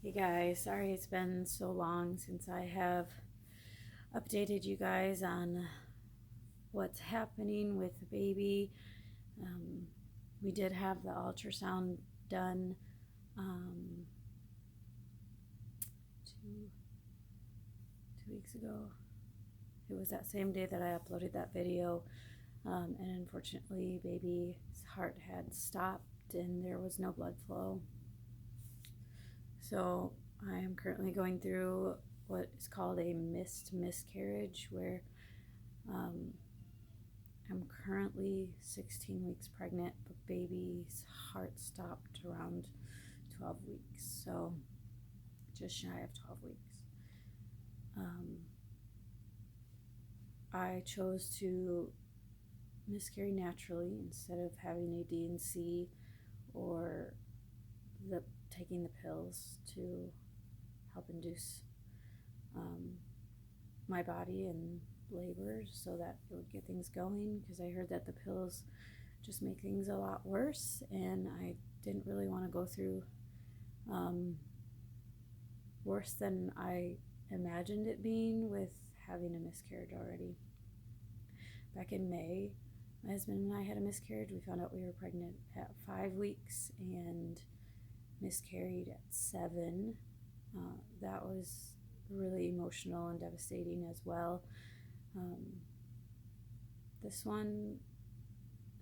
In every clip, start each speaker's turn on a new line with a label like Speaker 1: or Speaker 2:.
Speaker 1: Hey guys, sorry it's been so long since I have updated you guys on what's happening with the baby. Um, we did have the ultrasound done um, two, 2 weeks ago. It was that same day that I uploaded that video, and unfortunately, baby's heart had stopped and there was no blood flow. So I am currently going through what is called a missed miscarriage, where um, I'm currently 16 weeks pregnant, but baby's heart stopped around 12 weeks, so just shy of 12 weeks. Um, I chose to miscarry naturally instead of having a D&C or taking the pills to help induce um, my body in labor so that it would get things going, because I heard that the pills just make things a lot worse, and I didn't really want to go through um, worse than I imagined it being with having a miscarriage already. Back in May, my husband and I had a miscarriage. We found out we were pregnant at 5 weeks and miscarried at 7. That was really emotional and devastating as well. This one,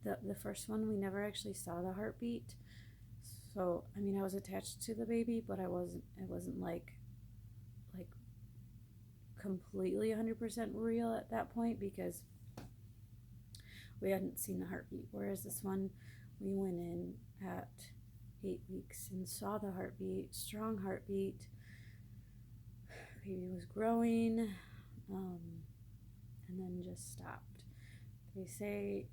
Speaker 1: the first one, we never actually saw the heartbeat. So I mean, I was attached to the baby, but I wasn't. It wasn't like completely 100% real at that point, because we hadn't seen the heartbeat. Whereas this one, we went in at 8 weeks and saw the heartbeat, strong heartbeat. Baby was growing, and then just stopped. They say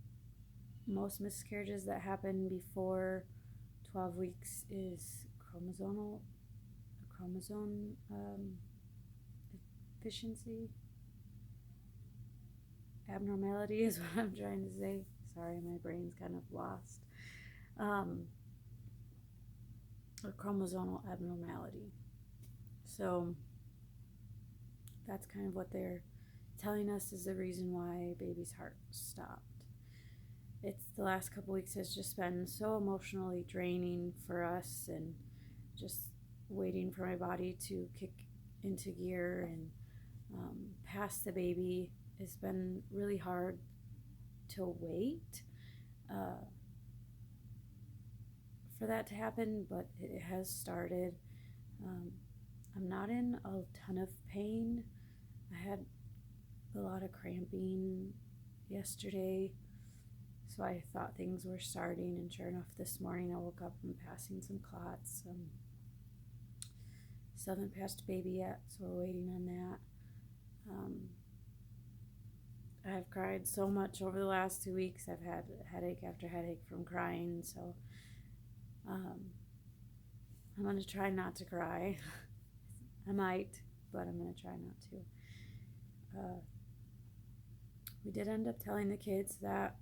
Speaker 1: most miscarriages that happen before 12 weeks is chromosome deficiency, abnormality is what I'm trying to say. Sorry, my brain's kind of lost. A chromosomal abnormality. So that's kind of what they're telling us is the reason why baby's heart stopped. It's the last couple weeks has just been so emotionally draining for us, and just waiting for my body to kick into gear and pass the baby. It's been really hard to wait for that to happen, but it has started. I'm not in a ton of pain. I had a lot of cramping yesterday, so I thought things were starting, and sure enough, this morning I woke up and passing some clots. Still haven't passed baby yet, so we're waiting on that. I've cried so much over the last 2 weeks. I've had headache after headache from crying, so I'm going to try not to cry. I might, but I'm going to try not to. We did end up telling the kids that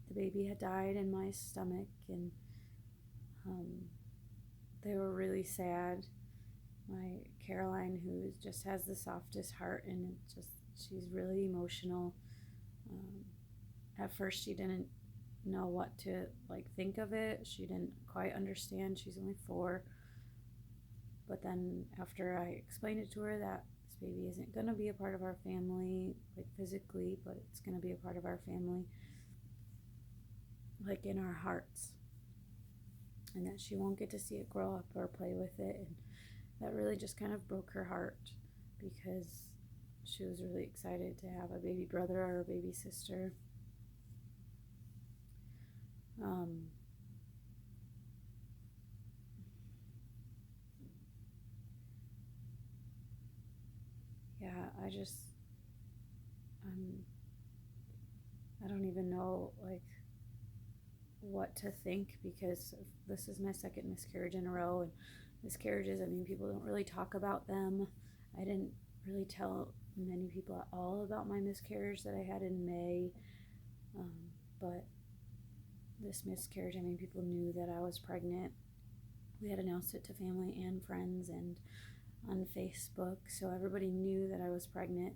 Speaker 1: the baby had died in my stomach, and they were really sad. My Caroline, who just has the softest heart, and she's really emotional. At first, she didn't know what to think of it. She didn't quite understand. She's only 4. But then after I explained it to her that this baby isn't going to be a part of our family, physically, but it's going to be a part of our family, in our hearts, and that she won't get to see it grow up or play with it. And that really just kind of broke her heart, because she was really excited to have a baby brother or a baby sister. Yeah, I don't even know what to think, because this is my second miscarriage in a row, and miscarriages, I mean, people don't really talk about them. I didn't really tell many people at all about my miscarriage that I had in May, but this miscarriage, I mean, people knew that I was pregnant We had announced it to family and friends and on Facebook, so everybody knew that I was pregnant.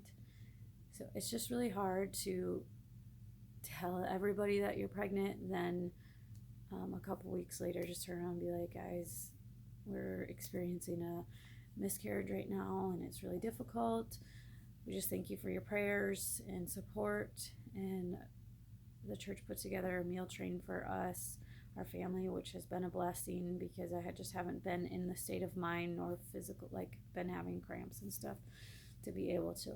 Speaker 1: So it's just really hard to tell everybody that you're pregnant, then a couple weeks later just turn around and be like, guys, we're experiencing a miscarriage right now and it's really difficult. We just thank you for your prayers and support. And the church put together a meal train for us, our family, which has been a blessing because I haven't been in the state of mind or physical, like been having cramps and stuff to be able to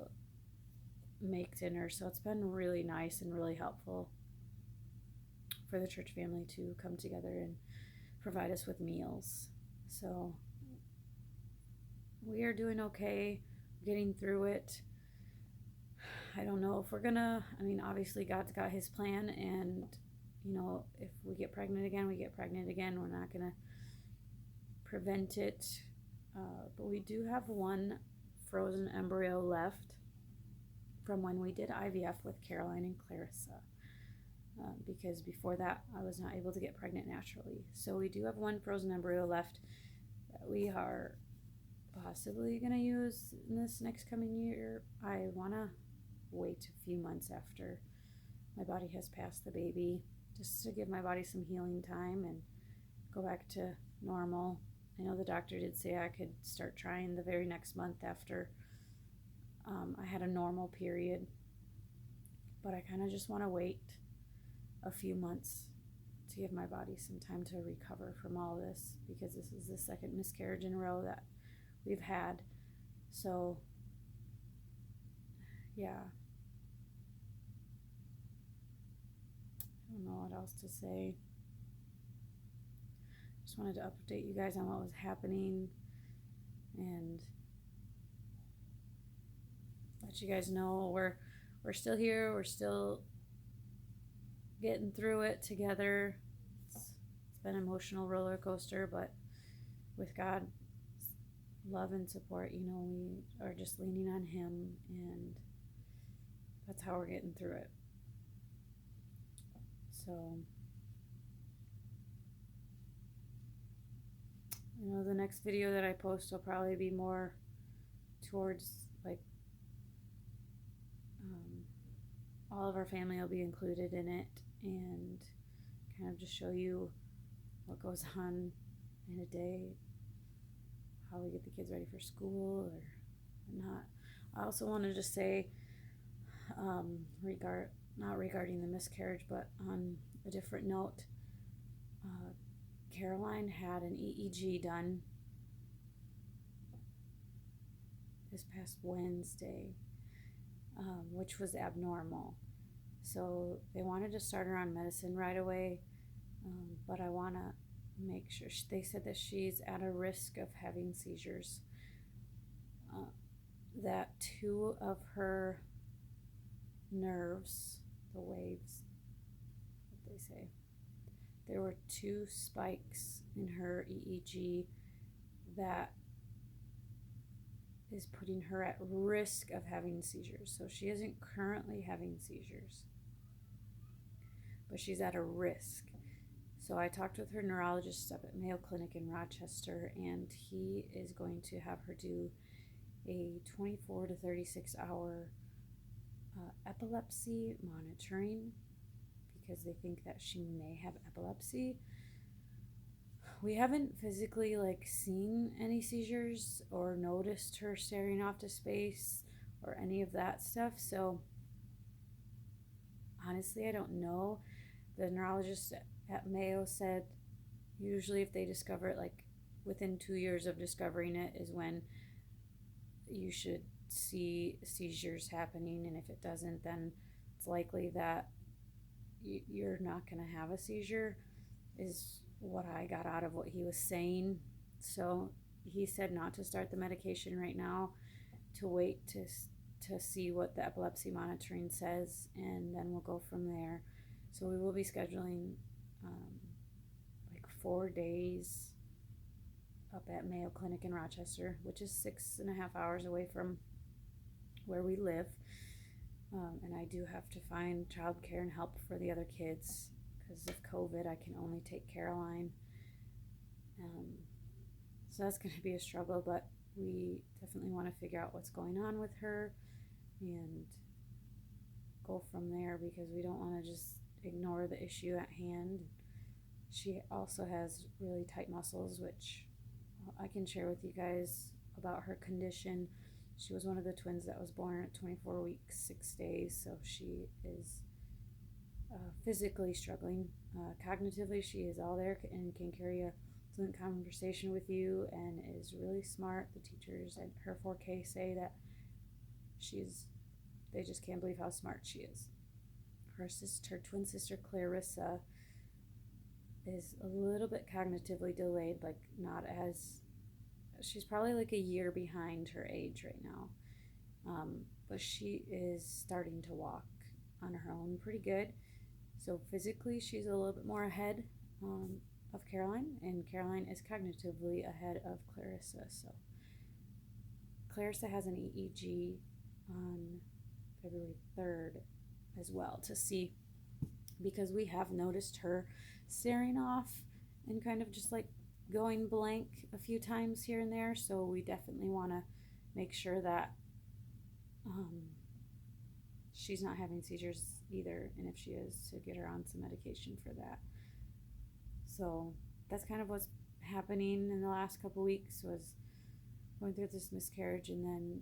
Speaker 1: make dinner. So it's been really nice and really helpful for the church family to come together and provide us with meals. So we are doing okay, getting through it. I don't know if we're gonna, obviously God's got his plan, and if we get pregnant again, we get pregnant again. We're not gonna prevent it, but we do have one frozen embryo left from when we did IVF with Caroline and Clarissa, because before that I was not able to get pregnant naturally. So we do have one frozen embryo left that we are possibly going to use in this next coming year. I want to wait a few months after my body has passed the baby, just to give my body some healing time and go back to normal. I know the doctor did say I could start trying the very next month after I had a normal period, but I kind of just want to wait a few months to give my body some time to recover from all this, because this is the second miscarriage in a row that we've had. So yeah, I don't know what else to say. Just wanted to update you guys on what was happening and let you guys know we're still here. We're still getting through it together. It's been an emotional roller coaster, but with God's love and support, we are just leaning on him, and that's how we're getting through it. So the next video that I post will probably be more towards all of our family will be included in it, and kind of just show you what goes on in a day, how we get the kids ready for school or not. I also wanted to say, not regarding the miscarriage, but on a different note, Caroline had an EEG done this past Wednesday, which was abnormal. So they wanted to start her on medicine right away, but I want to make sure. They said that she's at a risk of having seizures, that 2 of her nerves, the waves, what they say, there were 2 spikes in her EEG that is putting her at risk of having seizures. So she isn't currently having seizures, but she's at a risk. So I talked with her neurologist up at Mayo Clinic in Rochester, and he is going to have her do a 24 to 36 hour epilepsy monitoring, because they think that she may have epilepsy. We haven't physically seen any seizures or noticed her staring off to space or any of that stuff. So honestly, I don't know. The neurologist at Mayo said usually if they discover it within 2 years of discovering it is when you should see seizures happening, and if it doesn't, then it's likely that you're not going to have a seizure, is what I got out of what he was saying. So he said not to start the medication right now, to wait to see what the epilepsy monitoring says, and then we'll go from there. So we will be scheduling 4 days up at Mayo Clinic in Rochester, which is 6.5 hours away from where we live. And I do have to find childcare and help for the other kids because of COVID. I can only take Caroline. So that's going to be a struggle, but we definitely want to figure out what's going on with her and go from there, because we don't want to just ignore the issue at hand. She also has really tight muscles, which I can share with you guys about her condition. She was one of the twins that was born at 24 weeks, 6 days, so she is physically struggling. Cognitively, she is all there and can carry a fluent conversation with you and is really smart. The teachers at her 4K say that they just can't believe how smart she is. Her twin sister Clarissa is a little bit cognitively delayed, like not as, she's probably like a year behind her age right now. But she is starting to walk on her own pretty good. So physically, she's a little bit more ahead of Caroline, and Caroline is cognitively ahead of Clarissa. So Clarissa has an EEG on February 3rd as well to see, because we have noticed her staring off and kind of just like going blank a few times here and there. So we definitely want to make sure that she's not having seizures either, and if she is, to get her on some medication for that. So that's kind of what's happening in the last couple weeks, was going through this miscarriage, and then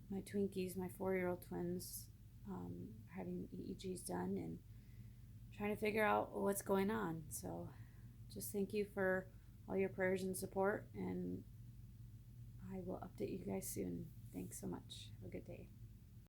Speaker 1: my Twinkies, my 4-year-old twins, having EEGs done and trying to figure out what's going on. So just thank you for all your prayers and support, and I will update you guys soon. Thanks so much. Have a good day.